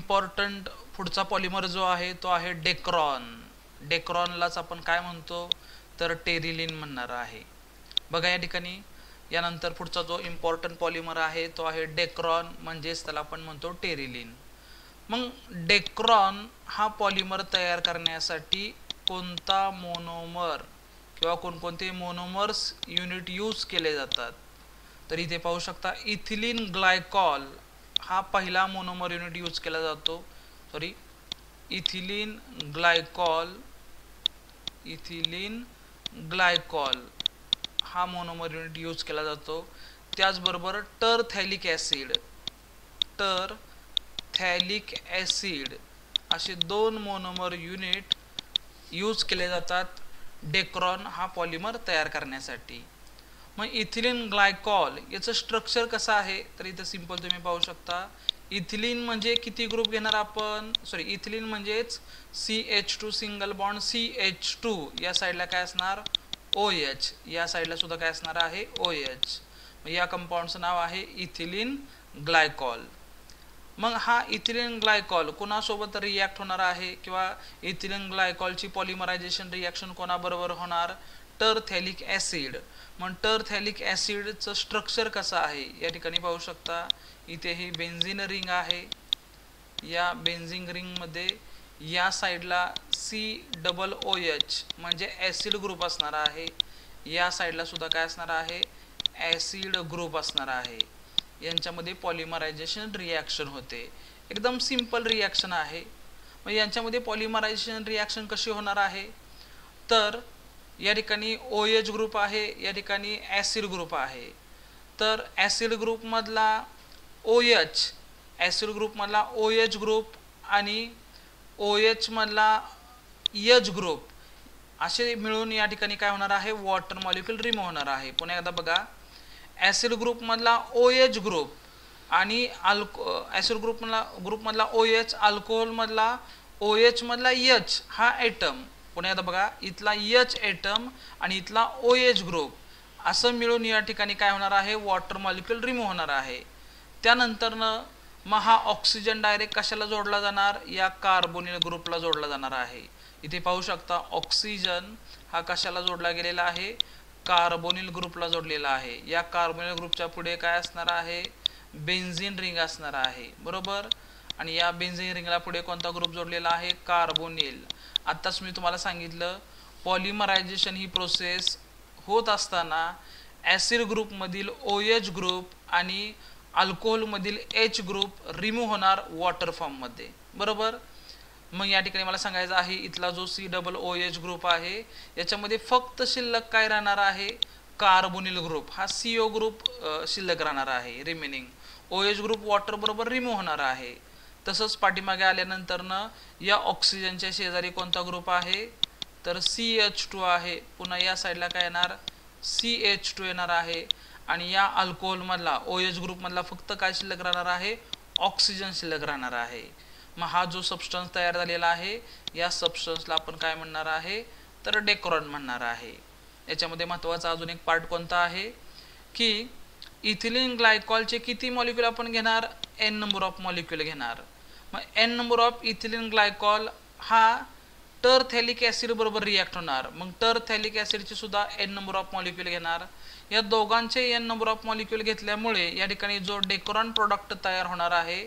Important पुढचा polymer जो आहे तो आहे डेक्रॉन. डेक्रॉनलाच आपण काय म्हणतो तर टेरिलिन म्हणणार आहे. बघा या ठिकाणी यानंतर पुढचा जो इम्पॉर्टंट पॉलिमर आहे तो आहे डेक्रॉन, म्हणजेच त्याला आपण म्हणतो टेरिलिन. मग डेक्रॉन हा पॉलिमर तयार करण्यासाठी कोणता मोनोमर किंवा कोणकोणते मोनोमर्स युनिट यूज केले जातात तर इथे पाहू शकता इथिलीन ग्लायकॉल हा पहिला मोनोमर युनिट यूज केला जातो. सॉरी, इथिलीन ग्लायकॉल हा मोनोमर युनिट यूज केला जातो. त्याचबरोबर टरथॅलिक ॲसिड असे दोन मोनोमर युनिट यूज केले जातात डेक्रॉन हा पॉलिमर तयार करण्यासाठी. मग इथिलीन ग्लायकॉल याचं स्ट्रक्चर कसं आहे तर इथं सिंपल तुम्ही पाहू शकता. इथिलीन म्हणजे किती ग्रुप घेणार आपण, सॉरी इथिलीन म्हणजेच CH2 सिंगल बॉन्ड CH2, या साईडला काय असणार OH, या साईडला सुद्धा काय असणार आहे OH. या कंपाऊंडचं नाव आहे इथिलीन ग्लायकॉल. मग हा इथिलीन ग्लायकॉल कोणासोबत रिॲक्ट होणार आहे किंवा इथिलीन ग्लायकॉलची पॉलिमरायझेशन रिॲक्शन कोणाबरोबर होणार टरथॅलिक ॲसिड. मग टरथॅलिक ॲसिडचं स्ट्रक्चर कसं आहे या ठिकाणी पाहू शकता. इथे ही बेन्झिन रिंग आहे. या बेन्झिन रिंगमध्ये या साईडला COOH म्हणजे ॲसिड ग्रुप असणार आहे. या साईडला सुद्धा काय असणार आहे ॲसिड ग्रुप असणार आहे. यांच्यामध्ये पॉलिमरायझेशन रिॲक्शन होते. एकदम सिंपल रिॲक्शन आहे. मग यांच्यामध्ये पॉलिमरायझेशन रिॲक्शन कशी होणार आहे तर या ठिकाणी OH ग्रुप आहे, या ठिकाणी ॲसिड ग्रुप आहे. तर ॲसिड ग्रुपमधला OH ग्रुप आणि OH मधला H ग्रुप असे मिळून या ठिकाणी काय होणार आहे वॉटर मॉलिक्यूल रिमूव्ह होणार आहे. पुन्हा एकदा बघा, ॲसिड ग्रुपमधला OH ग्रुप आणि ॲसिड ग्रुपमधला OH, अल्कोहोलमधला OH मधला H हा ॲटम. पुन्हा एकदा बघा, इथला H ॲटम आणि इथला OH ग्रुप असं मिळून या ठिकाणी काय होणार आहे वॉटर मॉलिक्यूल रिमूव्ह होणार आहे. त्यानंतरनं मग हा ऑक्सिजन डायरेक्ट कशाला जोडला जाणार या कार्बोनिल ग्रुपला जोडला जाणार आहे. इथे पाहू शकता ऑक्सिजन हा कशाला जोडला गेलेला आहे कार्बोनिल ग्रुपला जोडलेला आहे. या कार्बोनिल ग्रुपच्या पुढे काय असणार आहे बेन्झिन रिंग असणार आहे, बरोबर. आणि या बेन्झिन रिंगला पुढे कोणता ग्रुप जोडलेला आहे कार्बोनिल. आत्ताच मी तुम्हाला सांगितलं पॉलिमरायझेशन ही प्रोसेस होत असताना ॲसिड ग्रुपमधील OH ग्रुप आणि अल्कोहोलमधील H ग्रुप रिमूव्ह होणार वॉटर फॉर्ममध्ये, बरोबर. मग या ठिकाणी मला सांगायचं आहे इथला जो COOH ग्रुप आहे याच्यामध्ये फक्त शिल्लक काय राहणार आहे कार्बोनिल ग्रुप, हा CO ग्रुप शिल्लक राहणार आहे रिमेनिंग. OH ग्रुप वॉटर बरोबर रिमूव्ह होणार आहे. तसंच पाठीमागे आल्यानंतरनं या ऑक्सिजनच्या शेजारी कोणता ग्रुप आहे तर CH2 आहे. पुन्हा या साईडला काय येणार CH2 येणार आहे. आणि या अल्कोहोलमधला OH ग्रुपमधला फक्त काय शिल्लक राहणार आहे ऑक्सिजन शिल्लक राहणार आहे. मग हा जो सबस्टन्स तयार झालेला आहे या सबस्टन्सला आपण काय म्हणणार आहे तर डेक्रॉन म्हणणार आहे. याच्यामध्ये महत्त्वाचा अजून एक पार्ट कोणता आहे की इथिलीन ग्लायकॉलचे किती मॉलिक्यूल आपण घेणार N नंबर ऑफ मॉलिक्यूल घेणार. मग N number of ethylene glycol हा टरथॅलिक ॲसिड बरोबर रिॲक्ट होणार. मग टरथॅलिक ॲसिडचे सुद्धा N नंबर ऑफ मॉलिक्यूल घेणार. या दोघांचे N नंबर ऑफ मॉलिक्यूल घेतल्यामुळे या ठिकाणी जो डेक्रॉन प्रोडक्ट तयार होणार आहे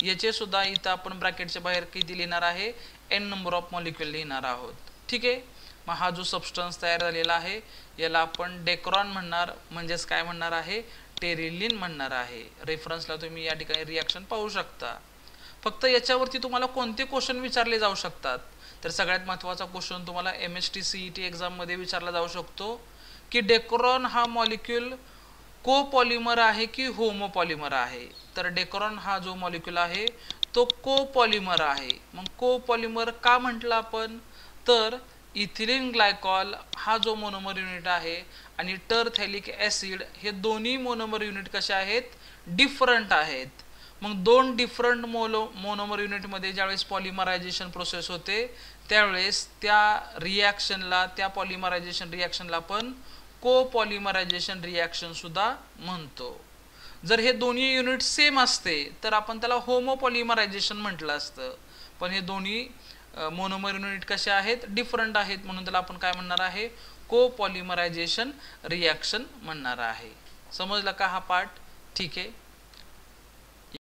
याचे सुद्धा इथं आपण ब्रॅकेटच्या बाहेर किती लिहिणार आहे N नंबर ऑफ मॉलिक्यूल लिहिणार आहोत, ठीक आहे. मग हा जो सबस्टन्स तयार झालेला आहे याला आपण डेक्रॉन म्हणणार, म्हणजेच काय म्हणणार आहे टेरिलिन म्हणणार आहे. रेफरन्सला तुम्ही या ठिकाणी रिॲक्शन पाहू शकता. फक्त याच्यावरती तुम्हाला कोणते क्वेश्चन विचारले जाऊ शकतात तर सगळ्यात महत्त्वाचा क्वेश्चन तुम्हाला MST CET एक्झाममध्ये विचारला जाऊ शकतो की डेक्रॉन हा मॉलिक्यूल कोपॉलिमर आहे की होमोपॉलिमर आहे. तर डेक्रॉन हा जो मॉलिक्यूल आहे तो कोपॉलिमर आहे. मग कोपॉलिमर का म्हटलं आपण तर इथिलीन ग्लायकॉल हा जो मोनोमर युनिट आहे आणि टरथॅलिक ॲसिड हे दोन्ही मोनोमर युनिट कसे आहेत डिफरंट आहेत. मग दोन डिफरंट मोनोमर युनिटमध्ये ज्यावेळेस पॉलिमरायझेशन प्रोसेस होते त्यावेळेस त्या रिॲक्शनला त्या पॉलिमरायझेशन रिॲक्शनला आपण कोपॉलिमरायझेशन रिॲक्शन सुद्धा म्हणतो. जर हे दोन्ही युनिट सेम असते तर आपण त्याला होमोपॉलिमरायझेशन म्हटलं असतं, पण हे दोन्ही मोनोमर युनिट कसे आहेत, डिफरंट आहेत, म्हणून त्याला आपण काय म्हणणार आहे, कोपॉलिमरायझेशन रिॲक्शन म्हणणार आहे. समजला का हा पार्ट? ठीक आहे.